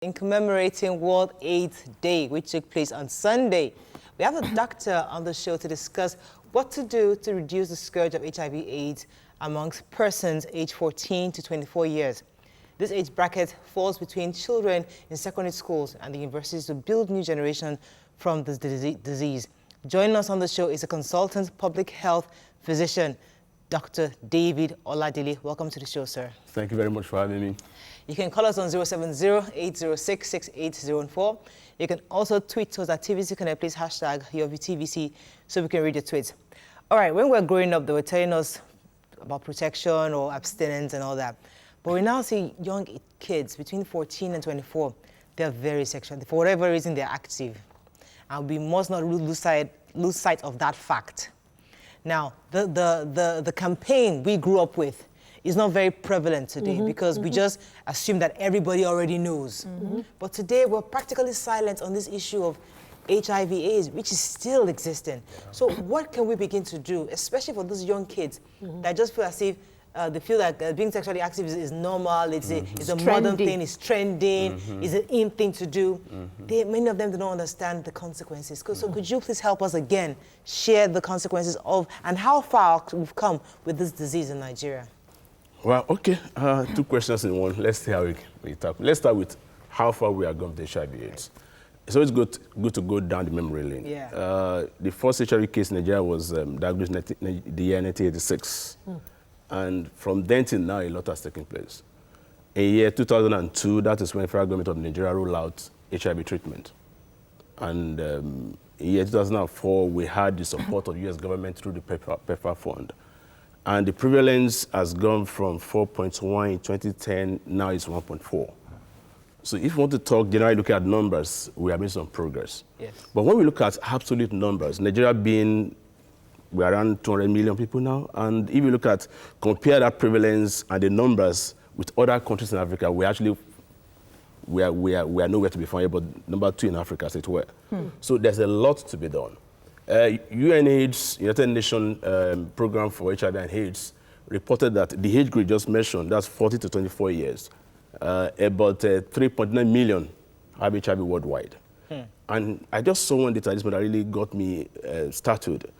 In commemorating World AIDS Day, which took place on Sunday, we have a doctor on the show to discuss what to do to reduce the scourge of HIV/AIDS amongst persons aged 14 to 24 years. This age bracket falls between children in secondary schools and the universities to build new generation from this disease. Joining us on the show is a consultant public health physician, Dr. David Oladele. Welcome to the show, sir. Thank you very much for having me. You can call us on 070-806-6804. You can also tweet us at TVC Connect, please hashtag your TVC so we can read your tweets. All right, when we were growing up, they were telling us about protection or abstinence and all that. But we now see young kids between 14 and 24, they're very sexual. For whatever reason, they're active. And we must not lose sight of that fact. Now, the campaign we grew up with is not very prevalent today because we just assume that everybody already knows. But today, we're practically silent on this issue of HIV/AIDS, which is still existing. So what can we begin to do, especially for those young kids that just feel as if they feel that being sexually active is normal, it's a modern thing, it's trending, it's an in thing to do. Many of them do not understand the consequences. So could you please help us again share the consequences of and how far we've come with this disease in Nigeria? Well, okay, two questions in one. Let's see how we talk. Let's start with how far we are going with HIV/AIDS. It's always good to go down the memory lane. Yeah. The first HIV case in Nigeria was diagnosed in the year 1986. And from then till now, a lot has taken place. In year 2002, that is when the federal government of Nigeria rolled out HIV treatment. And in year 2004, we had the support of the US government through the PEPFAR fund. And the prevalence has gone from 4.1 in 2010, now it's 1.4. So if you want to talk generally, look at numbers, we have made some progress. Yes. But when we look at absolute numbers, Nigeria being, we're around 200 million people now, and if you look at, compare that prevalence and the numbers with other countries in Africa, we are nowhere to be found, but number 2 in Africa, as it were. So there's a lot to be done. UNAIDS, United Nations Program for HIV and AIDS, reported that the age group just mentioned, that's 40 to 24 years, about 3.9 million have HIV worldwide. And I just saw one data that really got me started.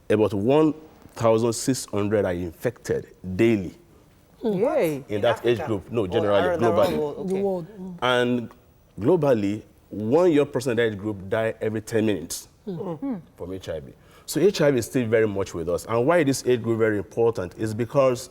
About 1,600 are infected daily in that age group. No, generally, globally. The world. And globally, 1 young person in that age group die every 10 minutes from HIV. So HIV is still very much with us. And why this age group is very important is because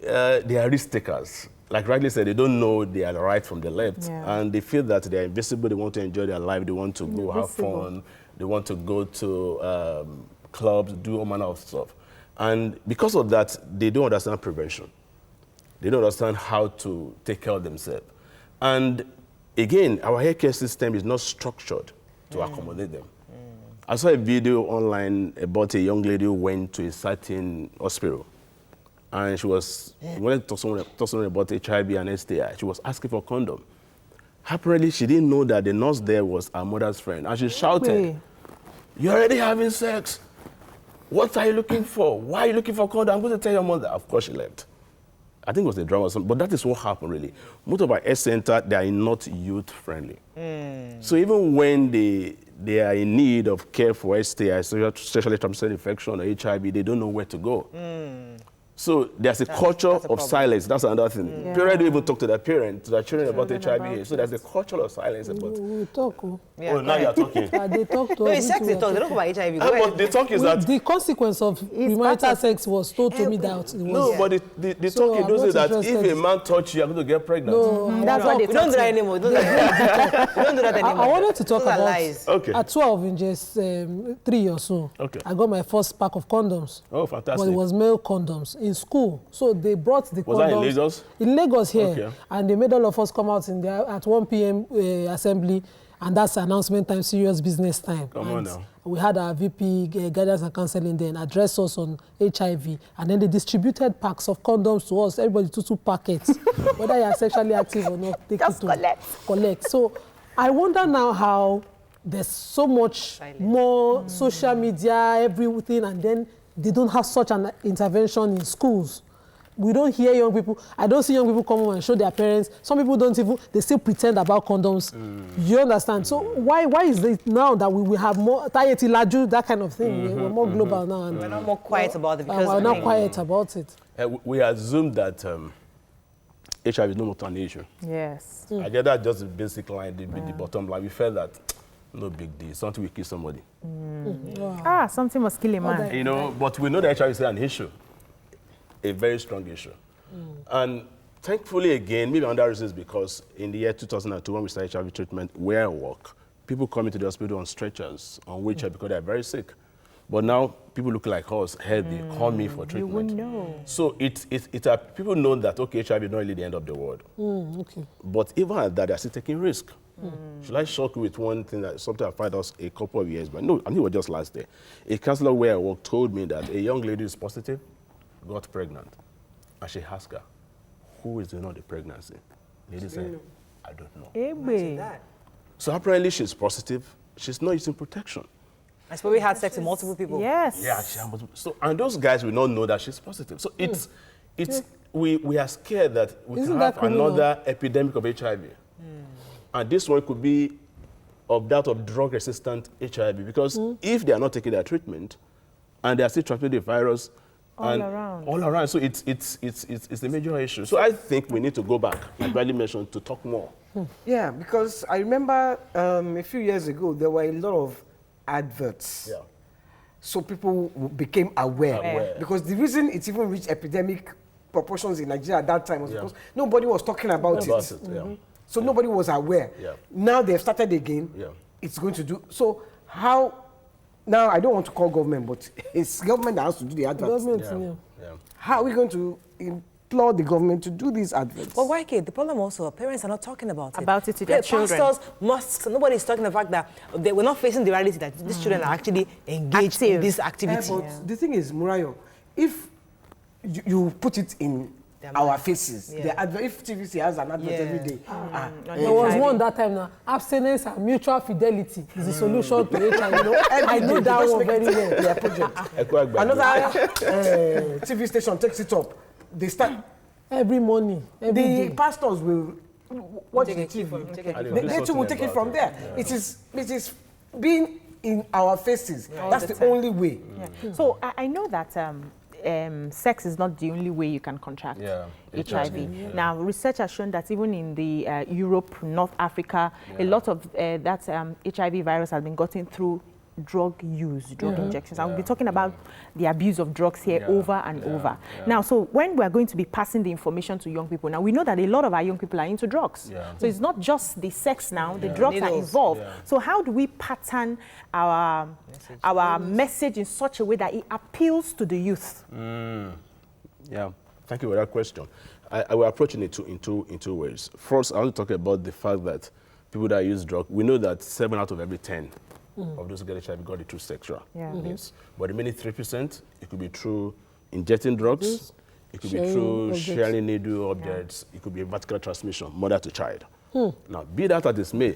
they are risk takers. Like rightly said, they don't know they are the right from the left. And they feel that they are invisible, they want to enjoy their life, they want to go have fun, they want to go to clubs, do all manner of stuff. And because of that, they don't understand prevention. They don't understand how to take care of themselves. And again, our healthcare system is not structured to accommodate them. I saw a video online about a young lady who went to a certain hospital. And she was, when I talked to someone about HIV and STI, she was asking for a condom. Apparently, she didn't know that the nurse there was her mother's friend. And she shouted, "You're already having sex. What are you looking for? Why are you looking for a condom? I'm going to tell your mother." Of course, she left. I think it was the drama, but that is what happened, really. Most of our health centers, they are not youth-friendly. So even when they are in need of care for STI, sexually transmitted infection, or HIV, they don't know where to go. So there's a culture of silence. That's another thing. Parents don't even talk to their parents, to their children about HIV. So there's a culture of silence about it. We talk. Oh, now you're talking. They talk to No, us. it's sex they talk. They don't talk about HIV. But the talk is that... The consequence of premarital sex was told to me that it was... No, but the talk is those that if a man touch you, you're going to get pregnant. No, That's why we don't do that anymore. We don't do that anymore. I wanted to talk Those are about lies. at 12 in just 3 or so. I got my first pack of condoms. Oh, fantastic. But it was male condoms in school. So they brought the condoms. Was that in Lagos? In Lagos here. Okay. And they made all of us come out in there at 1 p.m. Assembly. And that's announcement time, serious business time. Come on now. We had our VP guidance and counseling then address us on HIV. And then they distributed packs of condoms to us. Everybody took 2 packets. Whether you are sexually active or not, take Just it to collect. So I wonder now how there's so much more social media, everything, and then they don't have such an intervention in schools. we don't hear young people. I don't see young people come home and show their parents. Some people don't even, they still pretend about condoms. You understand? So why is it now that we will have more, that kind of thing? We're more global now. And we're not more quiet about it. Because we're not quiet about it. We assume that HIV is no more an issue. Yes. I get that just the basic line, the bottom line. We felt that no big deal, something will kill somebody. Something must kill a man. You know, but we know that HIV is an issue, a very strong issue. And thankfully, again, maybe another reason is because in the year 2002, when we started HIV treatment, where I work, people come into the hospital on stretchers, on wheelchair because they're very sick. But now, people look like us, healthy, call me for treatment. You wouldn't know. So people know that, okay, HIV is not really the end of the world. Okay. But even at that, they're still taking risk. Should I shock you with one thing that something I found out a couple of years back? No, I think it was just last day. A counselor where I work told me that a young lady is positive, got pregnant, and she asked her, who is doing all the pregnancy? Lady said, I don't know. Imagine that. So apparently she's positive, she's not using protection. I suppose we had sex with multiple people. Yes. Yeah, so and those guys will not know that she's positive. So we are scared that we Isn't can that have criminal? another epidemic of HIV. And this one could be of that of drug-resistant HIV, because if they are not taking their treatment and they are still transmitting the virus all around, so it's a major issue. So I think we need to go back, like Bradley mentioned, to talk more. Yeah, because I remember a few years ago there were a lot of adverts. Yeah. So people became aware. Because the reason it even reached epidemic proportions in Nigeria at that time was because nobody was talking about it. So nobody was aware. Yeah. Now they've started again. Yeah. It's going to do. So how, now I don't want to call government, but it's government that has to do the adverts. How are we going to implore the government to do these adverts? Well, why, kid? The problem also, parents are not talking about it. To their children. Pastors, mosques, nobody's talking the fact that we're not facing the reality that these children are actually engaged in this activity. But the thing is, Murayo, if you put it in our faces, the advert, if TVC has an advert every day. There was one that time now, abstinence and mutual fidelity is the solution to HIV. You know, I know that one very well. Their project. Another TV station takes it up. They start every morning. The pastors will watch the TV. They too will take it from there. It is being in our faces. That's the only way. So I know that sex is not the only way you can contract HIV. Now, research has shown that even in the Europe, North Africa, a lot of that HIV virus has been gotten through drug use, drug injections. And we'll be talking about the abuse of drugs here over and over. Now, so when we're going to be passing the information to young people, now we know that a lot of our young people are into drugs. So it's not just the sex now, the drugs are involved. So how do we pattern our message in such a way that it appeals to the youth? Yeah, thank you for that question. I will approach it in two ways. First, I want to talk about the fact that people that use drugs, we know that 7 out of every 10 of those who get HIV got it through sexual means. But the remaining 3%, it could be through injecting drugs, it could be through sharing needle objects, it could be vertical transmission, mother to child. Now, be that as it may,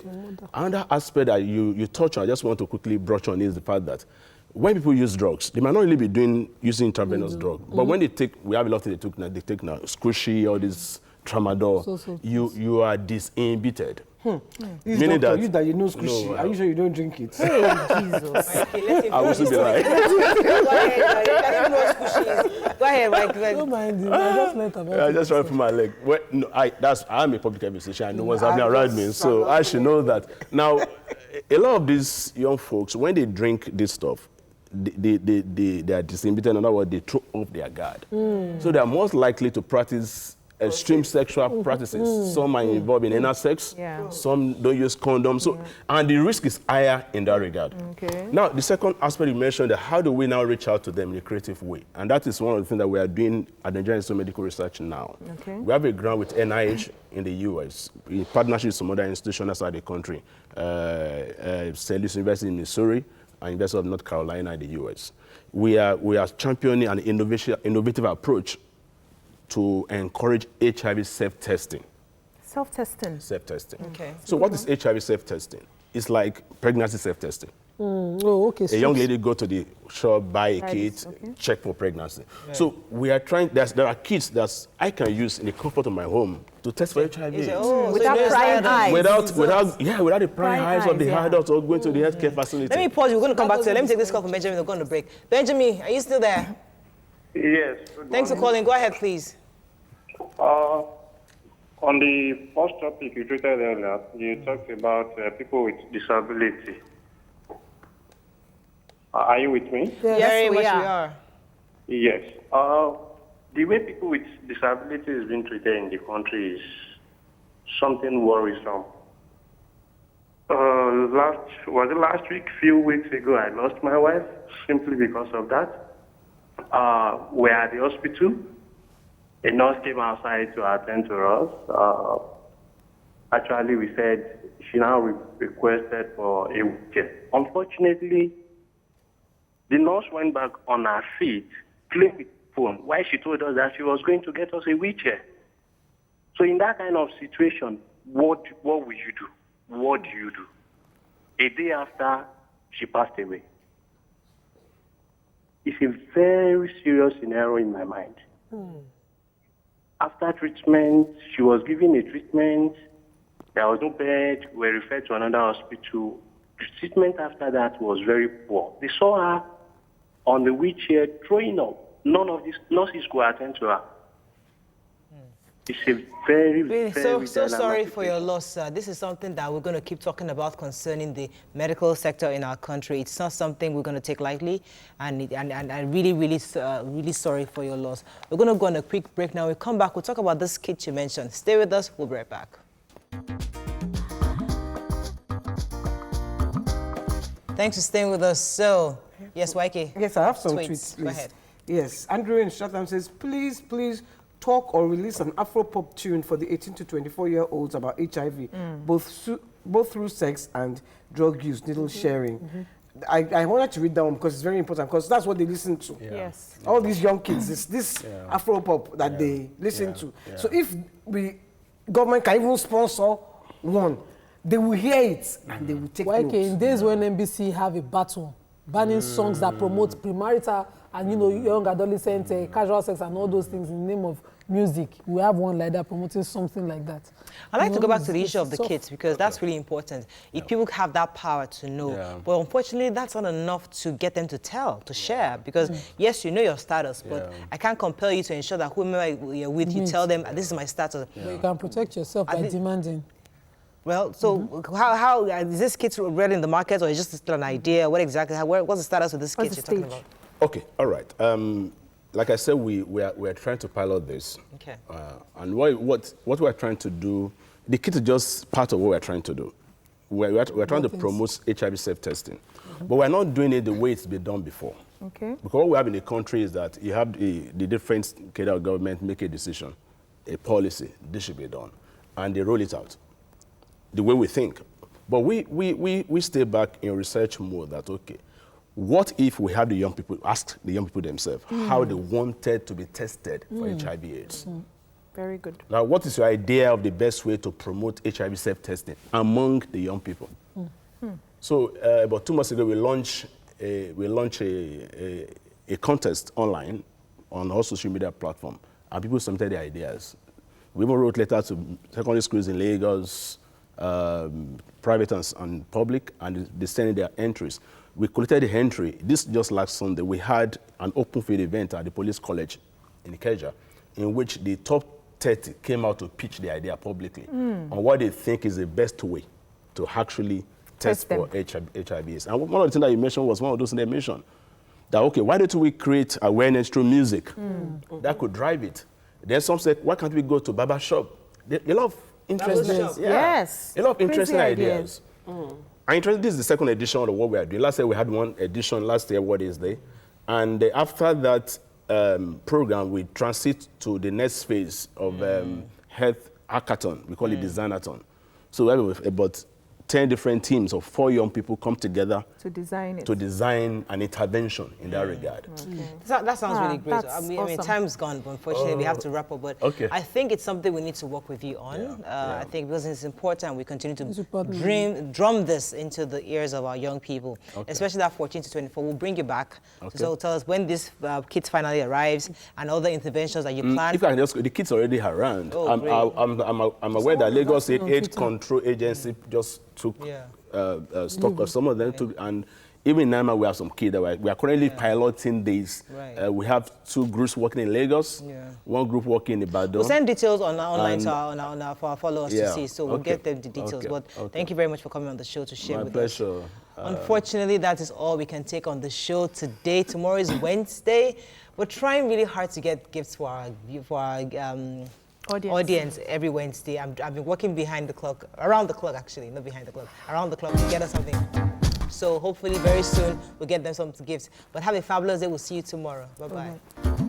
another aspect that you touch on, I just want to quickly brush on is the fact that when people use drugs, they might not really be using intravenous drug, but when they take, we have a lot of things they take now, squishy, all this tramadol, you are disinhibited. Meaning that you know squishy. Are you sure you don't drink it? Hey, Jesus. I will still be like. Go ahead, Mike. Don't mind him. I just learned about I just try to put my leg. Well, no, I'm a public health physician. I know what's happening around me, so I should know that. Now, a lot of these young folks, when they drink this stuff, they are disinhibited. In other words, they throw off their guard. So they are most likely to practice extreme sexual practices. Some are involved in anal sex, some don't use condoms, so, and the risk is higher in that regard. Now, the second aspect you mentioned, that how do we now reach out to them in a creative way? And that is one of the things that we are doing at the Nigerian Institute of Medical Research now. We have a grant with NIH in the US, in partnership with some other institutions outside the country, St. Louis University in Missouri, and University of North Carolina in the US. We are championing an innovative approach to encourage HIV self-testing. Self-testing? Self-testing. Okay. So what is HIV self-testing? It's like pregnancy self-testing. Oh, okay. A young lady go to the shop, buy a kit, check for pregnancy. Right. So we are trying, there are kits that I can use in the comfort of my home to test for HIV. Without prying eyes. Without the prying eyes of the adults or going to the healthcare facility. Let me pause. We're going to come back to it. Let me take this call from Benjamin. We're going to break. Benjamin, are you still there? Yes. Thanks for calling. Go ahead, please. On the first topic you treated earlier, you talked about people with disability. Are you with me? Yes, very much we are. Yes. The way people with disability is being treated in the country is something worrisome. Last week, few weeks ago, I lost my wife simply because of that. We're at the hospital. A nurse came outside to attend to us. Actually, we said she now requested for a wheelchair. Unfortunately, the nurse went back on her feet, playing with the phone, while she told us that she was going to get us a wheelchair. So in that kind of situation, what will you do? What do you do? A day after, she passed away. It's a very serious scenario in my mind. After treatment, she was given a treatment. There was no bed. We were referred to another hospital. The treatment after that was very poor. They saw her on the wheelchair throwing up. None of these nurses could attend to her. It's a very, really, very so sorry for your loss, sir. This is something that we're going to keep talking about concerning the medical sector in our country. It's not something we're going to take lightly, and I'm really sorry for your loss. We're going to go on a quick break now. We'll come back. We'll talk about this kit you mentioned. Stay with us. We'll be right back. Thanks for staying with us. So, yes, YK. Yes, I have some tweets, please. Go ahead. Yes, Andrew in Chatham says, please talk or release an Afro-pop tune for the 18 to 24-year-olds about HIV, both through sex and drug use, needle sharing. I wanted to read that one because it's very important, because that's what they listen to. Yes. All these young kids, it's this Afro-pop that they listen to. So if government can even sponsor one, they will hear it and they will take notes. In days when NBC have a battle, banning songs that promote premarital and, young adolescent casual sex and all those things in the name of music. We have one like that promoting something like that. I'd like to go back to the issue of the kids, because that's really important. If people have that power to know, but unfortunately that's not enough to get them to tell, to share, because yes, you know your status, but I can't compel you to ensure that whoever you're with, you tell them, this is my status. But you can protect yourself by demanding. Well, so how is this kit ready in the market, or is it just still an idea? What exactly, what's the status of this kit you're talking about? Okay, all right. Like I said, we are trying to pilot this. Okay. And what we're trying to do, the kit is just part of what we're trying to do. We're trying to promote HIV self-testing. But we're not doing it the way it's been done before. Okay. Because what we have in the country is that you have the different cadre government make a decision, a policy, this should be done. And they roll it out the way we think. But we stay back in research mode that, okay, what if we have the young people, ask the young people themselves how they wanted to be tested for HIV/AIDS? Very good. Now, what is your idea of the best way to promote HIV self-testing among the young people? So, about 2 months ago, we launched a contest online on our social media platform, and people submitted their ideas. We even wrote letters to secondary schools in Lagos, private and public, and they sent in their entries. We collected the entry. This just last Sunday, we had an open field event at the police college in Ikeja, in which the top 30 came out to pitch the idea publicly on what they think is the best way to actually test for HIV/AIDS. And one of the things that you mentioned was one of those things they mentioned, that, okay, why don't we create awareness through music? That could drive it. Then some said, why can't we go to barber shop? They love interesting, Yes. a lot of interesting ideas. This is the second edition of what we are doing. Last year we had one edition, last year, What Is Day? And after that program, we transit to the next phase of health hackathon. We call it Designathon. So we have about 10 different teams of 4 young people come together to design it. to design an intervention in that regard. That sounds really great. That's I mean, awesome. time's gone, but unfortunately we have to wrap up. But I think it's something we need to work with you on. I think because it's important, we continue to drum this into the ears of our young people, especially that 14 to 24. We'll bring you back. So tell us when this kit finally arrives and other interventions that you plan. If I can just, the kit's already around. I'm aware that Lagos State AIDS Control Agency just took stock of some of them, and even in Nyma we have some kids that we are currently piloting these. We have 2 groups working in Lagos, 1 group working in Ibadan. We'll send details online for our followers to see, so we'll get them the details. But thank you very much for coming on the show to share with us. My pleasure. Unfortunately, that is all we can take on the show today. Tomorrow is Wednesday. We're trying really hard to get gifts for our audience every Wednesday. I've been working around the clock actually, not behind the clock, around the clock to get us something. So hopefully very soon we'll get them some gifts. But have a fabulous day. We'll see you tomorrow. Bye-bye.